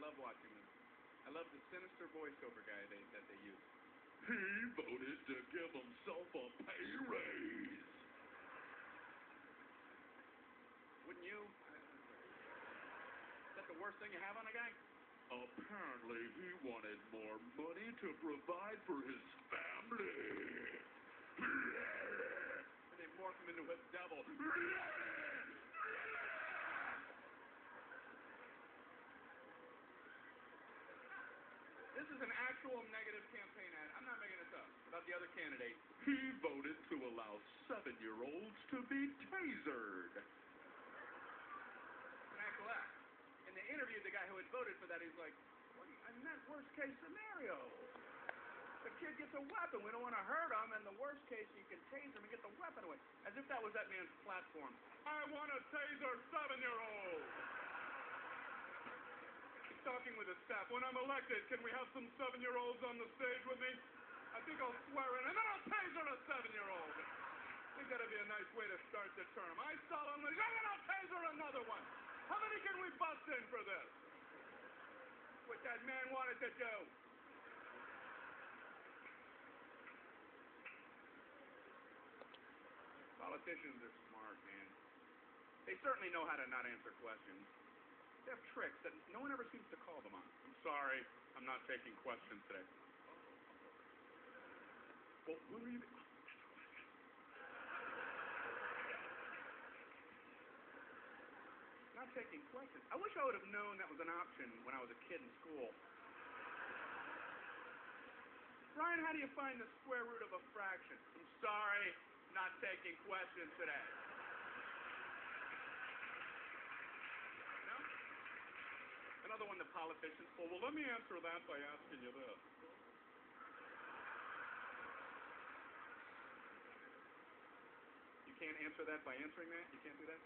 love watching them. I love the sinister voiceover guy that they use. He voted to give himself a pay raise. Wouldn't you? Is that the worst thing you have on a guy? Apparently, he wanted more money to provide for his family. And they morph him into a devil. This is an actual negative campaign ad. I'm not making this up. About the other candidate. He voted to allow 7-year-olds to be tasered. An actual act. And they interviewed the guy who had voted for that. He's like, well, I meant worst case scenario. The kid gets a weapon. We don't want to hurt him. And the worst case, you can tase him and get the weapon away. As if that was that man's platform. I want to taser 7-year-olds. He's talking with his staff. When I'm elected, can we have some 7-year-olds on the stage with me? I think I'll swear in, and then I'll taser a 7-year-old. I think that'd be a nice way to start the term. I solemnly, and then I'll taser another one. How many can we bust in for this? What that man wanted to do. Politicians are smart, man. They certainly know how to not answer questions. They have tricks that no one ever seems to call them on. I'm sorry, I'm not taking questions today. Well, what are you... Not taking questions. I wish I would have known that was an option when I was a kid in school. Brian, how do you find the square root of a fraction? I'm sorry, not taking questions today. No? Another one the politicians pull. Well, let me answer that by asking you this. You can't answer that by answering that? You can't do that?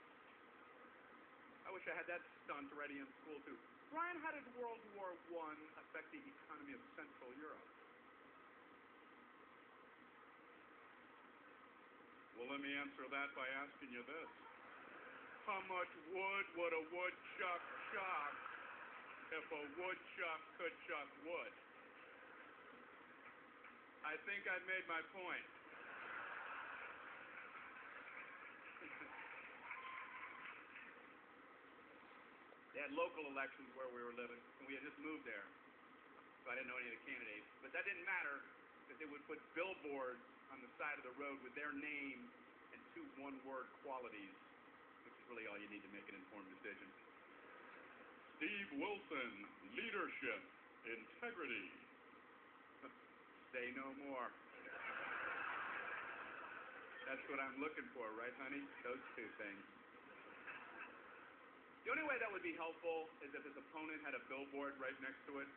I wish I had that stunt ready in school, too. Brian, how did World War I affect the economy of Central Europe? Well, let me answer that by asking you this. How much wood would a woodchuck chuck if a woodchuck could chuck wood? I think I've made my point. They had local elections where we were living, and we had just moved there, so I didn't know any of the candidates. But that didn't matter, because they would put billboards on the side of the road with their name and 2 one-word qualities, which is really all you need to make an informed decision. Steve Wilson, leadership, integrity. Say no more. That's what I'm looking for, right, honey? Those 2 things. The only way that would be helpful is if his opponent had a billboard right next to it.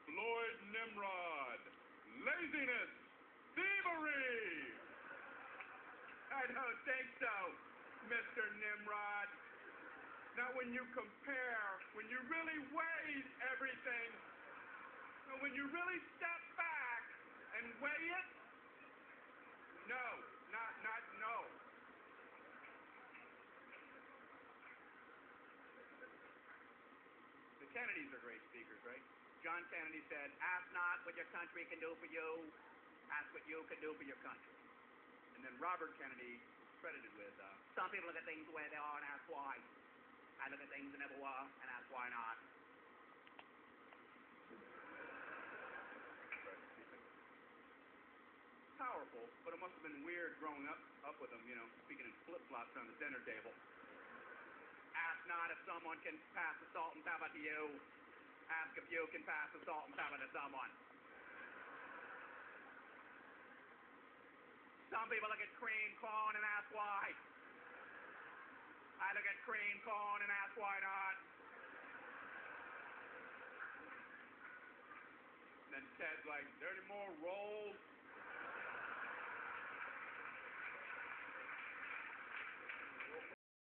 Floyd Nimrod, laziness, thievery. I don't think so, Mr. Nimrod. Now, when you compare, when you really weigh everything, when you really step back and weigh it, no, no. The Kennedys are great speakers, right? John Kennedy said, ask not what your country can do for you, ask what you can do for your country. And then Robert Kennedy is credited with, some people look at things the way they are and ask why. I look at things that never were and ask why not. Powerful, but it must have been weird growing up with him, speaking in flip-flops on the dinner table. Ask not if someone can pass the salt and pepper to you. Ask if you can pass the salt and pepper to someone. Some people look at cream corn and ask why. I look at cream corn and ask why not. And then Ted's like, is there any more rolls?